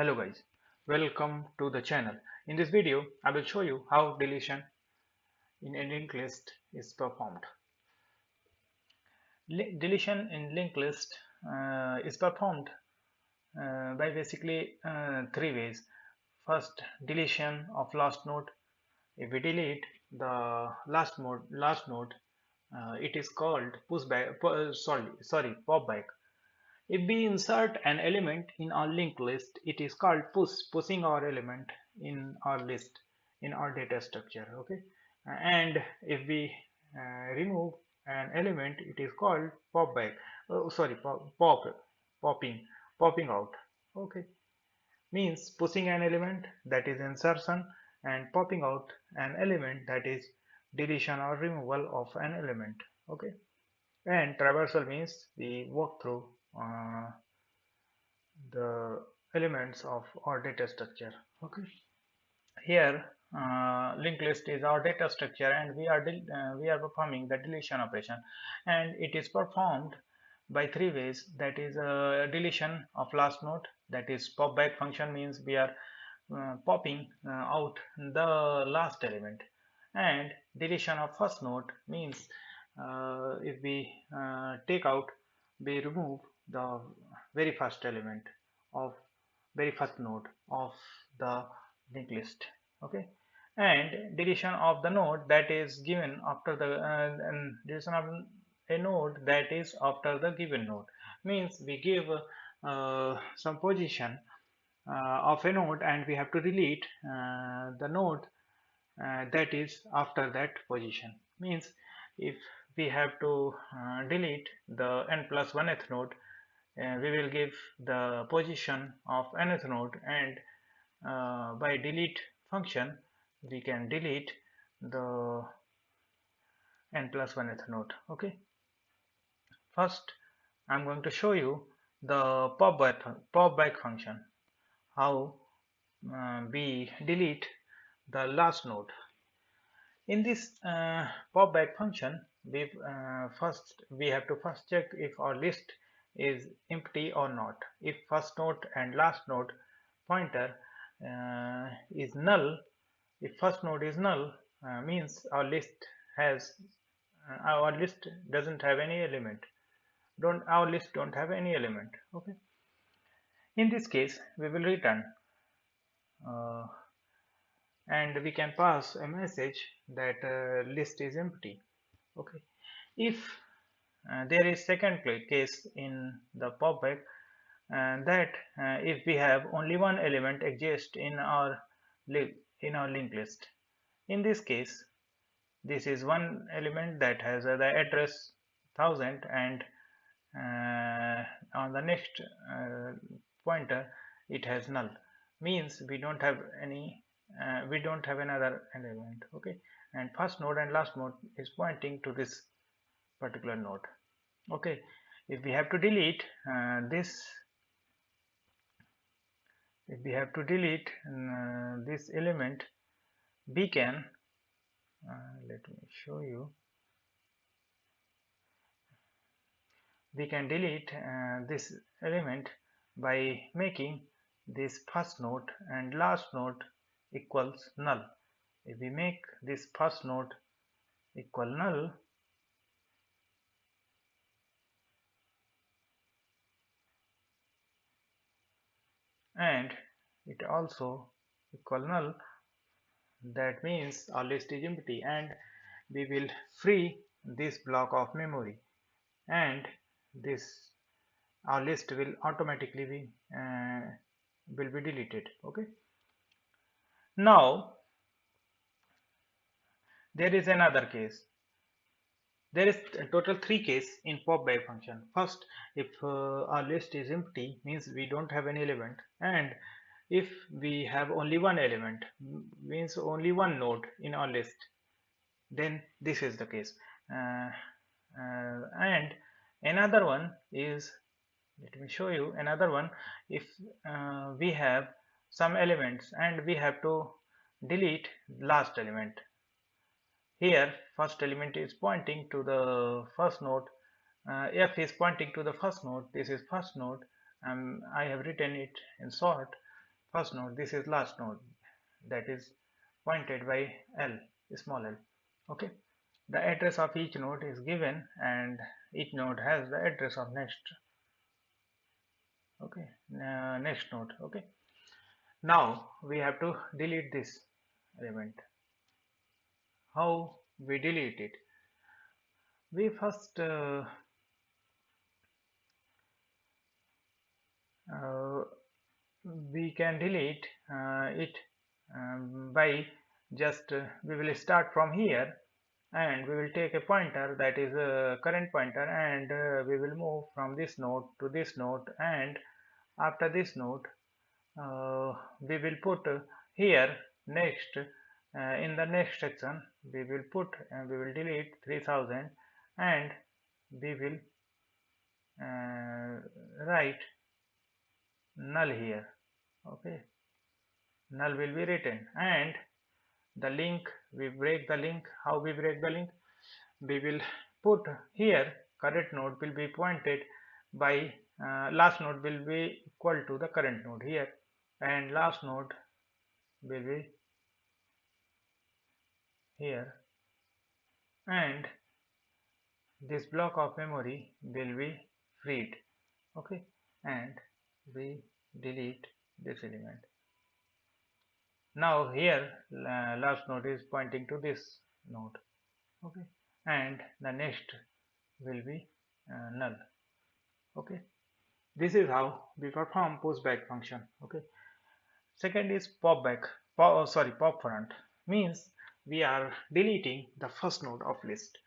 Hello guys, welcome to the channel. In this video, I will show you how deletion in a linked list is performed. Deletion in linked list is performed by basically three ways. First, deletion of last node. If we delete the last node, it is called pushback. Pop back. If we insert an element in our linked list, it is called pushing our element in our list, in our data structure. Okay, and if we remove an element, it is called pop back. Oh, sorry, popping, popping out. Okay, means pushing an element, that is insertion, and popping out an element, that is deletion or removal of an element. Okay, and traversal means we walk through the elements of our data structure. Okay, here linked list is our data structure, and we are performing the deletion operation, and it is performed by three ways. That is deletion of last node, that is pop back function, means we are popping out the last element, and deletion of first node means if we take out, we remove the very first element of very first node of the linked list. Okay, and deletion of the node that is given after the and deletion of a node that is after the given node, means we give some position of a node, and we have to delete the node that is after that position. Means if we have to delete the n plus 1th node, we will give the position of nth node, and by delete function we can delete the n plus 1th node. Okay, first I'm going to show you the pop back function, how we delete the last node. In this pop back function, we have to first check if our list is empty or not. If first node and last node pointer is null, if first node is null, means our list doesn't have any element. Our list don't have any element. Okay. In this case, we will return. Uh, and we can pass a message that list is empty. Okay, if there is second case in the popback, that if we have only one element exist in our linked list. In this case, this is one element that has the address 1000, and on the next pointer it has null, means we don't have another element. Okay, and first node and last node is pointing to this particular node. Okay, if we have to delete this element, we can let me show you. We can delete this element by making this first node and last node equals null. If we make this first node equal null, and it also equal null, that means our list is empty, and we will free this block of memory, and this our list will automatically be deleted. Okay, now there is another case. There is a total three cases in pop by function. First, if our list is empty, means we don't have any element, and if we have only one element, means only one node in our list, then this is the case. And another one is, let me show you another one. If we have some elements and we have to delete last element, here first element is pointing to the first node, f is pointing to the first node, this is first node, I have written it in short. first node, this is last node, that is pointed by L, small l. Okay, the address of each node is given and each node has the address of next. Okay, next node. Okay, now we have to delete this element. How we delete it? We first uh, we can delete it by just we will start from here and we will take a pointer, that is a current pointer, and we will move from this node to this node, and after this node we will put here next, in the next section we will put we will delete 3000 and we will write null here. Okay, null will be written, and the link, we break the link. How we break the link? We will put here current node will be pointed by last node will be equal to the current node here, and last node will be here, and this block of memory will be freed. Okay, and we delete this element. Now here last node is pointing to this node. Okay, and the next will be null. Okay, this is how we perform pushback function. Okay, second is pop back. Pop front means we are deleting the first node of list.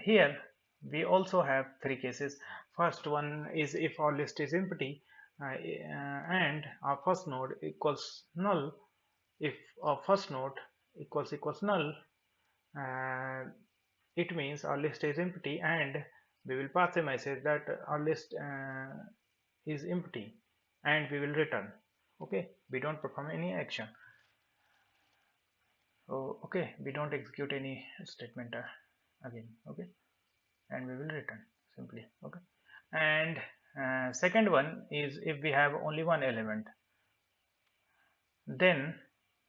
Here we also have three cases. First one is if our list is empty and our first node equals null. If our first node equals null, uh, it means our list is empty, and we will pass a message that our list is empty, and we will return. Okay, we don't perform any action. So okay, we don't execute any statement again. Okay, and we will return simply. Okay, and second one is if we have only one element, then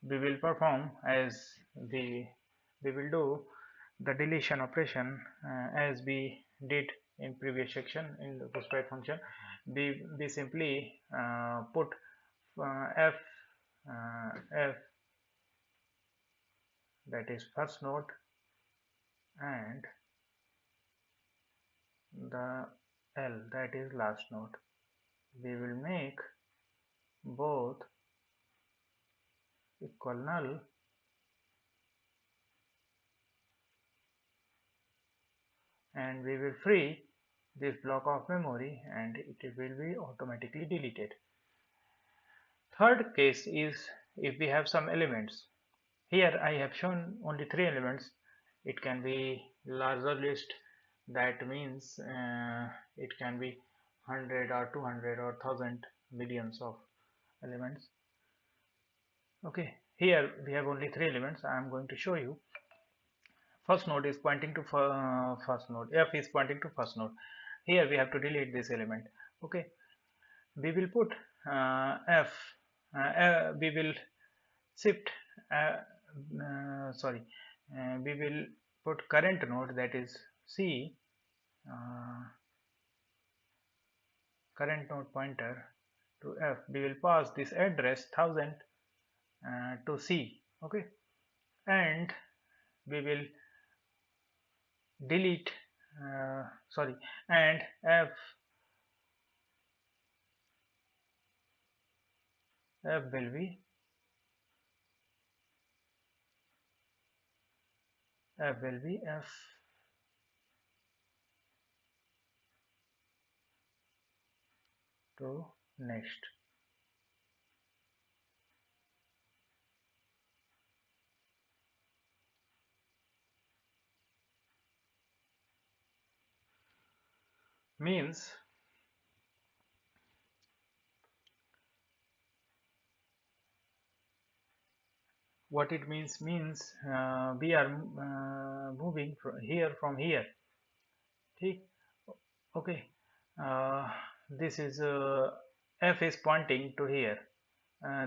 we will perform as we will do the deletion operation as we did in previous section in the pushback function. We simply put f f, that is first node, and the L, that is last node. We will make both equal null, and we will free this block of memory and it will be automatically deleted. Third case is if we have some elements. Here I have shown only three elements. It can be larger list, that means it can be 100 or 200 or 1000 millions of elements. Okay, here we have only three elements. I am going to show you. First node is pointing to first node, f is pointing to first node. Here we have to delete this element. Okay, we will put f we will shift we will put current node, that is C, current node pointer to F. We will pass this address 1000 to C. Okay, and we will delete and F will be F to next. Means what it means we are moving from here. Okay, this is F is pointing to here.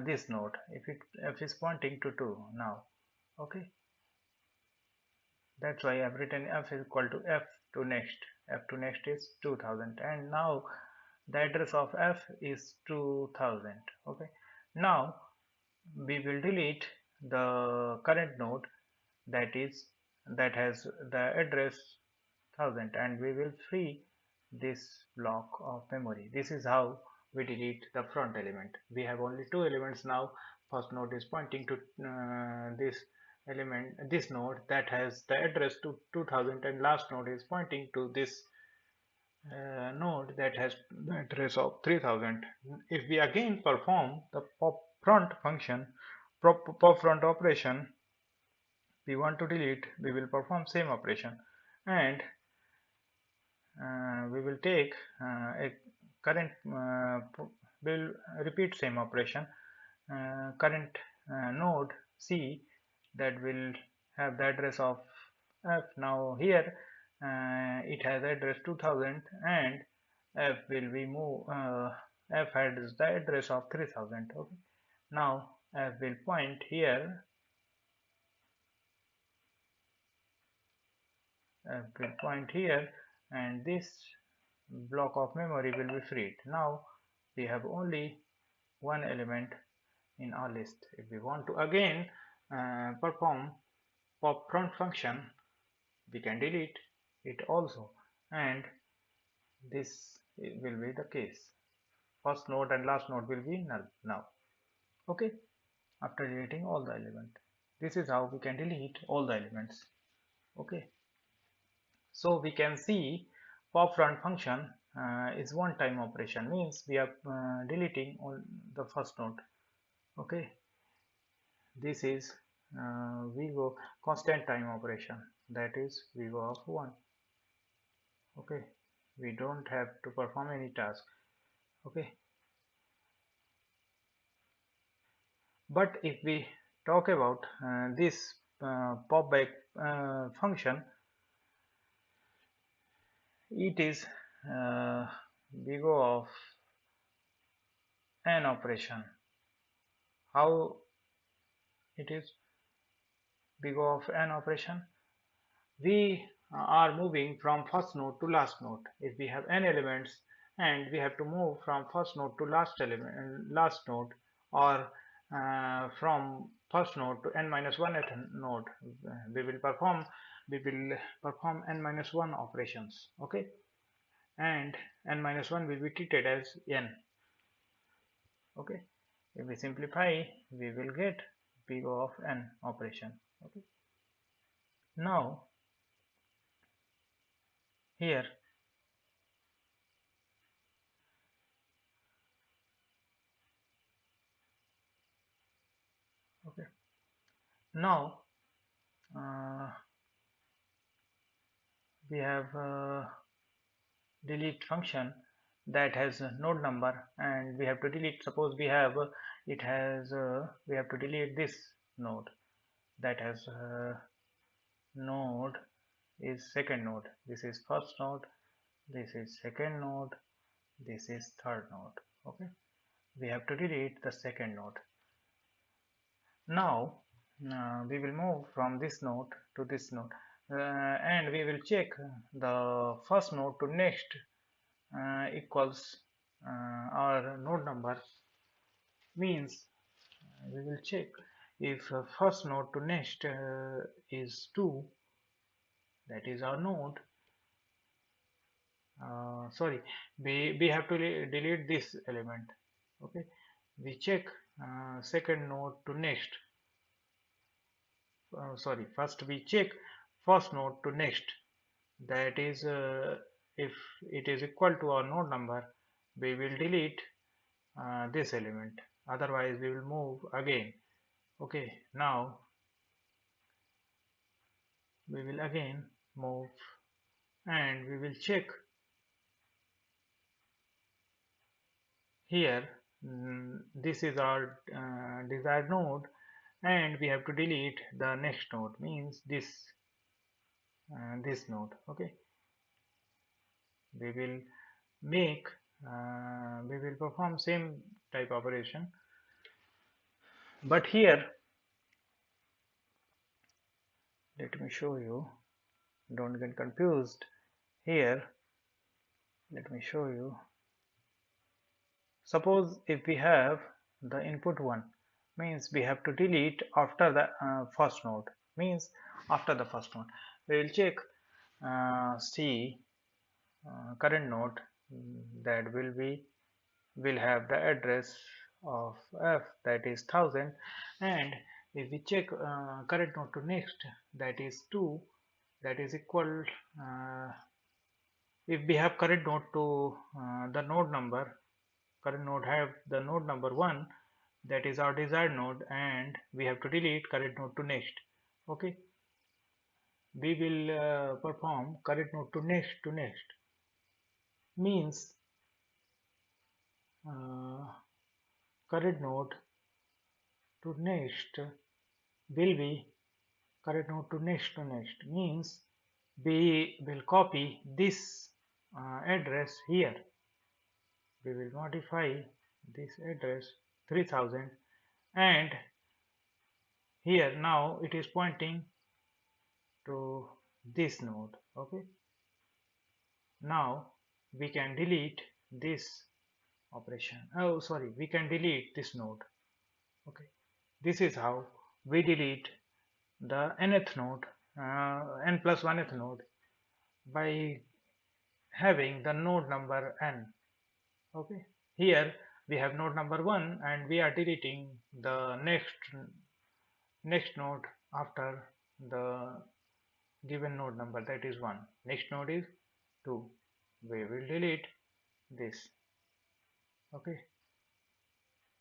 this node if f is pointing to 2 now. Okay, that's why I've written f is equal to f to next. F to next is 2000, and now the address of f is 2000. Okay, now we will delete the current node that has the address 1000, and we will free this block of memory. This is how we delete the front element. We have only two elements now. First node is pointing to this node that has the address to 2000, and last node is pointing to this node that has the address of 3000. If we again perform the pop front function, pop front operation, we want to delete, we will perform same operation, and we will take a current will repeat same operation. Current node C that will have the address of f. Now here it has address 2000, and f will be move f has the address of 3000. Okay, now f will point here, and this block of memory will be freed. Now we have only one element in our list. If we want to again perform pop front function, we can delete it also, and this will be the case. First node and last node will be null now. Okay, after deleting all the elements, this is how we can delete all the elements. Okay, so we can see pop front function is one time operation, means we are deleting all the first node. Okay, this is Vigo constant time operation, that is Vigo of 1. Okay, we don't have to perform any task. Okay, but if we talk about this pop back function, it is Vigo of an operation. How it is Vigo of an operation? We are moving from first node to last node. If we have n elements and we have to move from first node to last node, or from first node to n-1th node, we will perform n-1 operations. Okay, and n-1 will be treated as n. Okay, if we simplify, we will get Vigo of n operation. Okay, now here okay, now we have delete function that has a node number, and we have to delete. Suppose we have we have to delete this node that has node is second node. This is first node, this is second node, this is third node. Okay, we have to delete the second node. Now we will move from this node to this node, and we will check the first node to next equals our node number, means we will check if first node to next is 2, that is our node. Sorry, we have to delete this element. Okay, we check second node to next. Sorry, first we check first node to next, that is if it is equal to our node number, we will delete this element, otherwise we will move again. Okay, now we will again move, and we will check here. This is our desired node, and we have to delete the next node, means this node. Okay, we will make we will perform same type operation. But here, let me show you, don't get confused. Here, let me show you. Suppose if we have the input 1, means we have to delete after the first node, means after the first node. We will check C current node, that will have the address of F, that is 1000, and if we check current node to next, that is 2, that is equal, if we have current node to the node number, current node have the node number 1, that is our desired node, and we have to delete current node to next. Okay, we will perform current node to next means uh, current node to next will be current node to next means we will copy this address here. We will modify this address 3000, and here now it is pointing to this node. Okay, now we can delete this operation. Oh, sorry, we can delete this node. Okay, this is how we delete the nth node, n plus 1th node, by having the node number n. Okay, here we have node number 1 and we are deleting the next node after the given node number, that is 1. Next node is 2. We will delete this. Okay,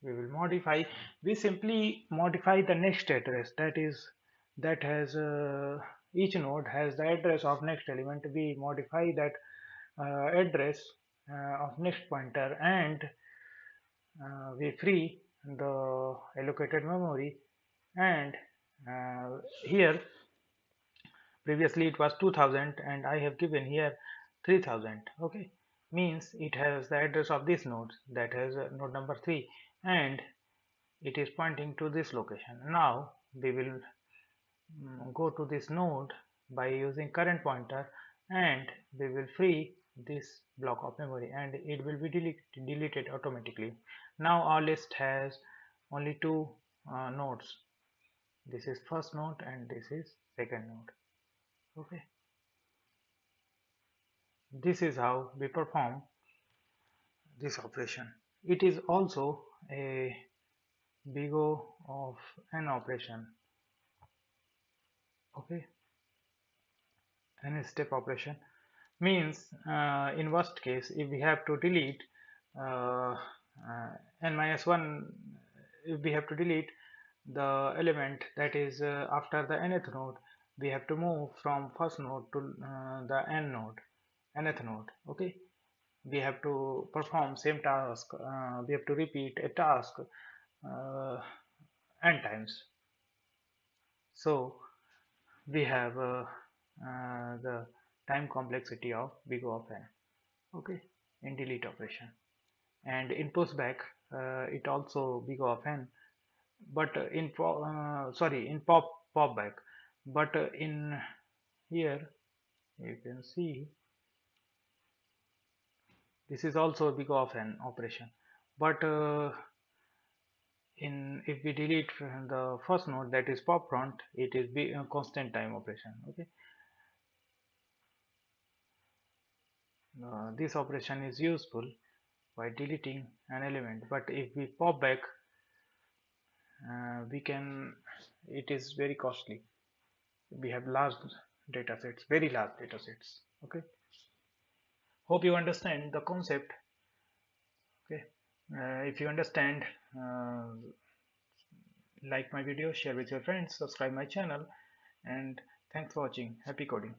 we will modify, we simply modify the next address, that has each node has the address of next element. We modify that address of next pointer, and we free the allocated memory, and here previously it was 2000 and I have given here 3000. Okay, means it has the address of this node, that has node number 3, and it is pointing to this location. Now we will go to this node by using current pointer, and we will free this block of memory, and it will be deleted automatically. Now our list has only two nodes. This is first node and this is second node. Okay, this is how we perform this operation. It is also a big O of an operation. Okay, n step operation means in worst case, if we have to delete uh, n minus 1, if we have to delete the element that is after the nth node, we have to move from first node to the nth node. Okay, we have to perform same task, we have to repeat a task n times. So we have the time complexity of big O of n. Okay, in delete operation, and in pushback it also big O of n, but in in pop back, but in here you can see this is also big O of n operation, but in if we delete the first node, that is pop front, it is constant time operation. Okay, this operation is useful by deleting an element, but if we pop back, we can, it is very costly. We have large data sets, very large data sets. Okay, hope you understand the concept. Okay, if you understand, like my video, share with your friends, subscribe my channel, and thanks for watching. Happy coding.